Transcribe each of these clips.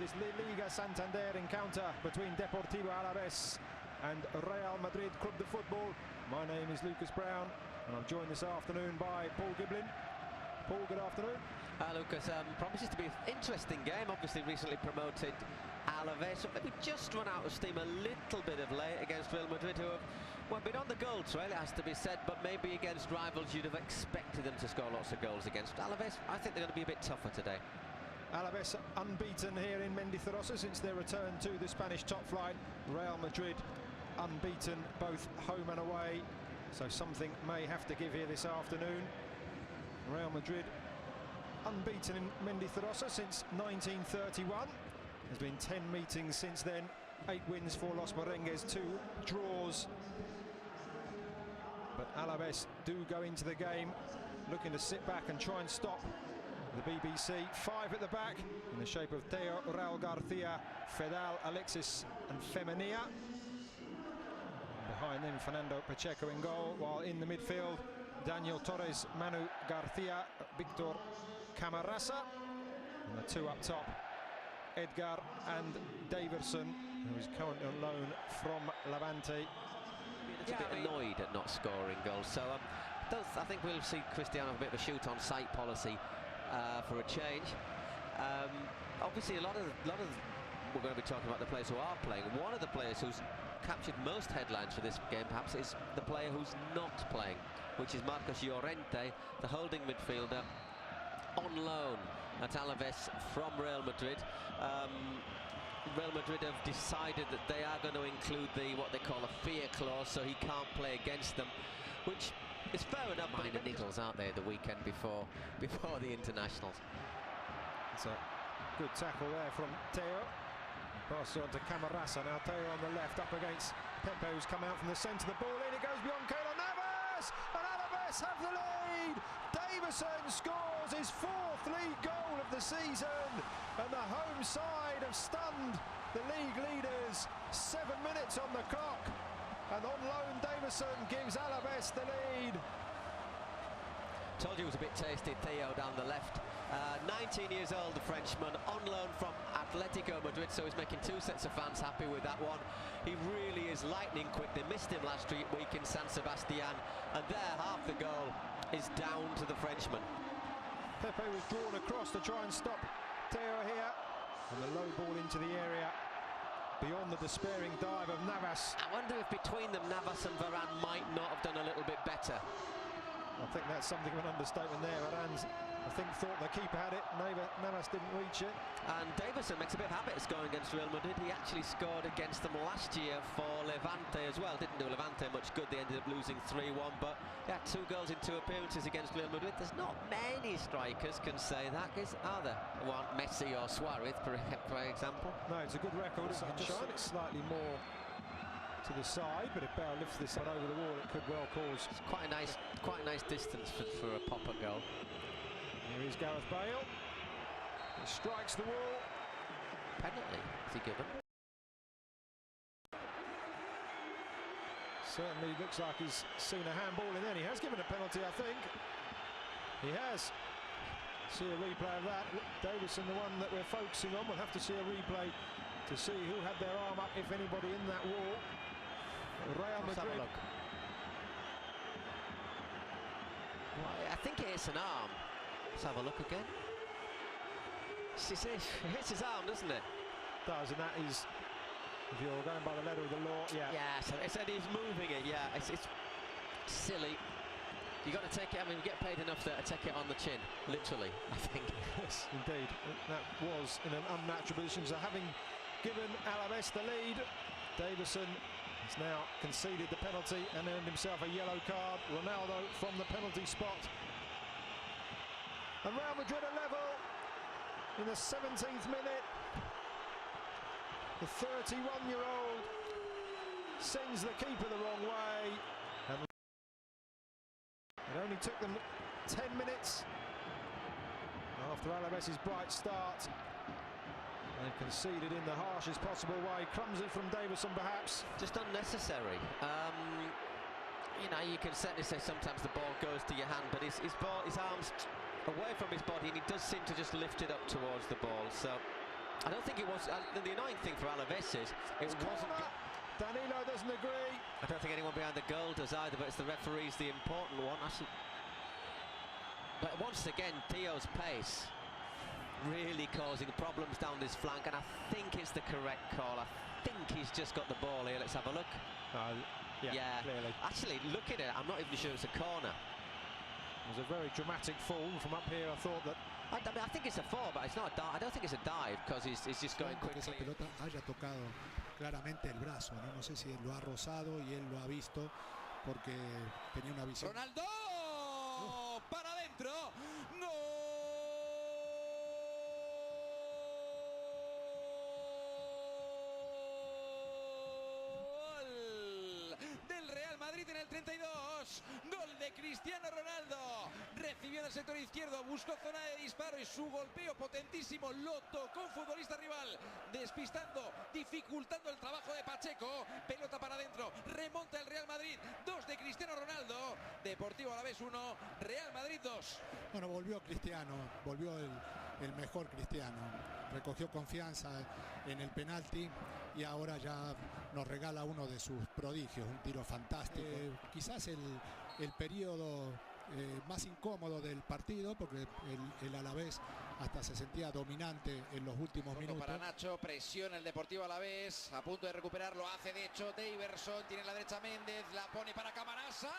this Liga Santander encounter between Deportivo Alaves and Real Madrid Club de Football. My name is Lucas Brown and I'm joined this afternoon by Paul Giblin. Paul, good afternoon. Lucas, promises to be an interesting game. Obviously recently promoted Alavés, so maybe just run out of steam a little bit of late against Real Madrid, who have, well, been on the goal trail, it has to be said, but maybe against rivals you'd have expected them to score lots of goals against. Alavés, I think they're going to be a bit tougher today. Alavés unbeaten here in Mendizorroza since their return to the Spanish top flight. Real Madrid unbeaten both home and away, so something may have to give here this afternoon. Real Madrid unbeaten in Mendizorroza since 1931. There's been 10 meetings since then, 8 wins for Los Merengues, 2 draws. But Alavés do go into the game looking to sit back and try and stop the BBC. 5 at the back in the shape of Theo, Raul Garcia, Fedal, Alexis and Femenia. Behind them, Fernando Pacheco in goal, while in the midfield, Daniel Torres, Manu Garcia, Victor Camarasa, and the 2 up top, Edgar and Deyverson, who is currently on loan from Levante. He's a bit annoyed at not scoring goals, so I think we'll see Cristiano have a bit of a shoot on sight policy for a change. Obviously, a lot of we're going to be talking about the players who are playing. One of the players who's captured most headlines for this game, perhaps, is the player who's not playing, which is Marcos Llorente, the holding midfielder, on loan at Alavés from Real Madrid. Real Madrid have decided that they are going to include what they call a fear clause, so he can't play against them, which is fair enough. Minor niggles, aren't they, the weekend before the internationals. It's a good tackle there from Theo. Pass on to Camarasa. Now Theo on the left, up against Pepe, who's come out from the centre. The ball in, it goes beyond Keylor Navas, and Alavés have the lead. Deyverson scores his 4th league goal of the season, and the home side have stunned the league leaders. 7 minutes on the clock, and on loan Deyverson gives Alavés the lead. Told you it was a bit tasty, Theo down the left. 19 years old, the Frenchman, on loan from Atletico Madrid, so he's making 2 sets of fans happy with that one. He really is lightning quick. They missed him last week in San Sebastian, and there half the goal is down to the Frenchman. Pepe was drawn across to try and stop Theo here, and the low ball into the area beyond the despairing dive of Navas. I wonder if between them Navas and Varane might not have done a little bit better. I think that's something of an understatement there. Varane, I think, thought the keeper had it. Navas didn't reach it. And Deyverson makes a bit of habit of scoring against Real Madrid. He actually scored against them last year for Levante as well. Didn't do Levante much good. They ended up losing 3-1. But yeah, 2 goals in 2 appearances against Real Madrid. There's not many strikers can say that, are there? Well, Messi or Suarez, for example. No, it's a good record. It's slightly more to the side, but if Bale lifts this one over the wall, it could well cause. It's quite a nice distance for a pop-up goal. Here is Gareth Bale. He strikes the wall. Penalty is he given? Certainly looks like he's seen a handball in there. He has given a penalty, I think. He has. See a replay of that. Deyverson, the one that we're focusing on. We'll have to see a replay to see who had their arm up, if anybody, in that wall. Real Madrid. Let's have a look. Well, I think it hits an arm. Let's have a look again. It hits his arm, doesn't it? Does, and that is, if you're going by the letter of the law, yeah. Yeah, so it said he's moving it, yeah. It's silly. You got to take it, I mean, we get paid enough to take it on the chin, literally, I think. Yes, indeed. That was in an unnatural position. So having given Alavés the lead, Deyverson has now conceded the penalty and earned himself a yellow card. Ronaldo from the penalty spot. And Real Madrid are level in the 17th minute. The 31-year-old sends the keeper the wrong way. And it only took them 10 minutes after Alavés' bright start. They've conceded in the harshest possible way. Clumsy from Deyverson, perhaps. Just unnecessary. You know, you can certainly say sometimes the ball goes to your hand, but his arm's away from his body, and he does seem to just lift it up towards the ball. So I don't think it was. The annoying thing for Alavés is it wasn't. Danilo doesn't agree. I don't think anyone behind the goal does either, but it's the referee's the important one. But once again, Theo's pace really causing problems down this flank, and I think it's the correct call. I think he's just got the ball here. Let's have a look. Yeah, clearly. Actually, look at it. I'm not even sure it's a corner. It was a very dramatic fall from up here. I thought that. I mean, I think it's a fall, but it's not a dive. I don't think it's a dive because he's just going quickly. Que esa pelota haya tocado claramente el brazo, ¿no? No sé si él lo ha rozado y él lo ha visto porque tenía una visión. Ronaldo para adentro. ¡Gol del Real Madrid en el 32! Gol de Cristiano Ronaldo. Recibió en el sector izquierdo, buscó zona de disparo y su golpeo potentísimo lo tocó un futbolista rival, despistando, dificultando el trabajo de Pacheco. Pelota para adentro, remonta el Real Madrid. 2 de Cristiano Ronaldo. Deportivo Alaves 1, Real Madrid 2. Bueno, volvió Cristiano, volvió el mejor Cristiano. Recogió confianza en el penalti y ahora ya nos regala uno de sus prodigios, un tiro fantástico. Quizás el periodo más incómodo del partido, porque el Alavés hasta se sentía dominante en los últimos minutos. Para Nacho, presiona el Deportivo Alaves, a punto de recuperar, lo hace de hecho Deyverson, tiene la derecha Méndez, la pone para Camarasa.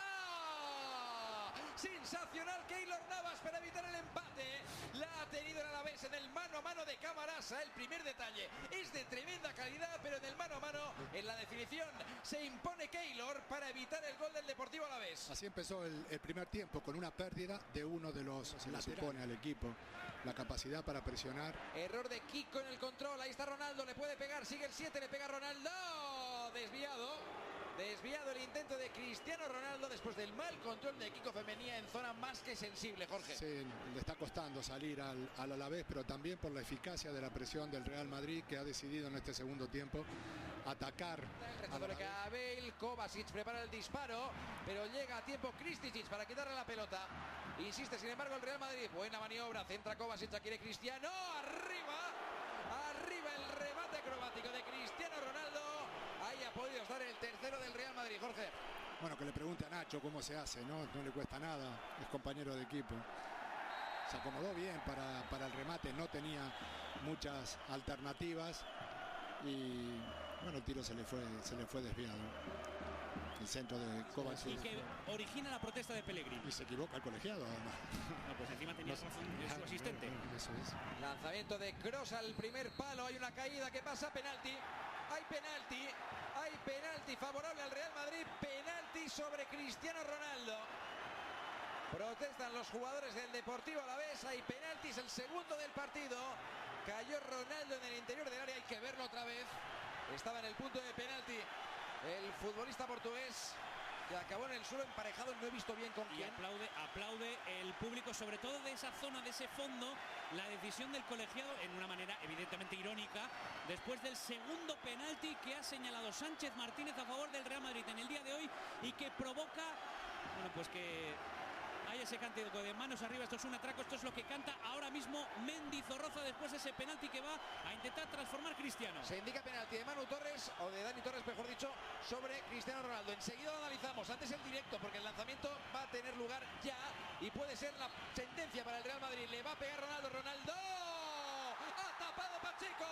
Sensacional Keylor Navas para evitar el empate. La ha tenido el Alavés en el mano a mano de Camarasa. El primer detalle es de tremenda calidad, pero en el mano a mano, en la definición, se impone Keylor para evitar el gol del Deportivo Alaves. Así empezó el primer tiempo, con una pérdida de uno de los se le supone al equipo. La capacidad para presionar. Error de Kiko en el control. Ahí está Ronaldo, le puede pegar, sigue el 7, le pega Ronaldo. Desviado el intento de Cristiano Ronaldo después del mal control de Kiko Femenía en zona más que sensible, Jorge. Sí, le está costando salir al Alavés, pero también por la eficacia de la presión del Real Madrid, que ha decidido en este segundo tiempo atacar. El rechazo de Bale, Kovacic prepara el disparo, pero llega a tiempo Kristicic para quitarle la pelota. Insiste, sin embargo, el Real Madrid. Buena maniobra, centra Kovacic, quiere Cristiano. Arriba el remate acrobático de Cristiano Ronaldo. Ahí ha podido estar el tercero del Real Madrid, Jorge. Bueno, que le pregunte a Nacho cómo se hace, ¿no? No le cuesta nada, es compañero de equipo. Se acomodó bien para el remate, no tenía muchas alternativas y bueno, el tiro se le fue desviado. El centro de Kovacic. Y que origina la protesta de Pellegrini. Y se equivoca el colegiado, además. No, pues encima tenía razón su asistente. Eso es. Lanzamiento de Kroos al primer palo, hay una caída que pasa, penalti. Hay penalti favorable al Real Madrid, penalti sobre Cristiano Ronaldo. Protestan los jugadores del Deportivo Alaves, hay penaltis, el segundo del partido. Cayó Ronaldo en el interior del área, hay que verlo otra vez. Estaba en el punto de penalti el futbolista portugués, que acabó en el suelo emparejado, no he visto bien con quién. Y aplaude el público, sobre todo de esa zona, de ese fondo, la decisión del colegiado, en una manera evidentemente irónica, después del segundo penalti que ha señalado Sánchez Martínez a favor del Real Madrid en el día de hoy y que provoca, bueno, pues que hay ese cántico de manos arriba. Esto es un atraco, esto es lo que canta ahora mismo Mendizorroza después de ese penalti que va a intentar transformar Cristiano. Se indica penalti de Manu Torres, o de Dani Torres mejor dicho, sobre Cristiano Ronaldo. Enseguida lo analizamos, antes el directo, porque el lanzamiento va a tener lugar ya y puede ser la sentencia para el Real Madrid. Le va a pegar Ronaldo. ¡Ha tapado Pacheco!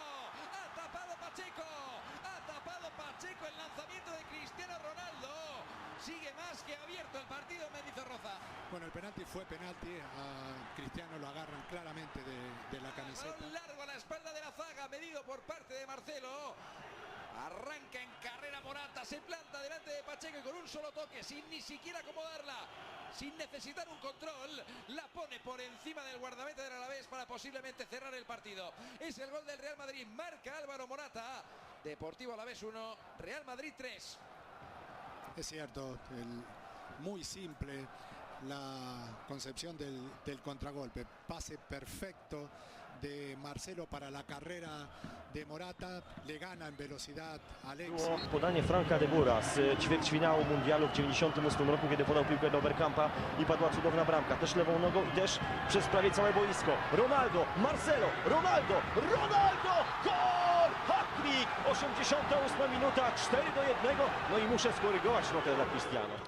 El lanzamiento de Cristiano Ronaldo. Sigue más que abierto el partido, Mendizorroza. Bueno, el penalti fue penalti. A Cristiano lo agarran claramente de la camiseta. Balón largo a la espalda de la zaga, medido por parte de Marcelo. Arranca en carrera Morata, se planta delante de Pacheco y con un solo toque, sin ni siquiera acomodarla, sin necesitar un control, la pone por encima del guardameta del Alavés para posiblemente cerrar el partido. Es el gol del Real Madrid, marca Álvaro Morata. Deportivo Alavés 1, Real Madrid 3. Es cierto, muy simple la concepción del contragolpe. Pase perfecto de Marcelo para la carrera de Morata. Le gana en velocidad Alexis. Podanie Franka de Boera z ćwierćfinału mundialu w 98 roku, kiedy podał piłkę do Bergkampa i padła cudowna bramka. Też lewą nogą i też przez prawie całe boisko. Ronaldo, Marcelo, Ronaldo! 88 minuta, 4-1. No i muszę skorygować notę dla Cristiano.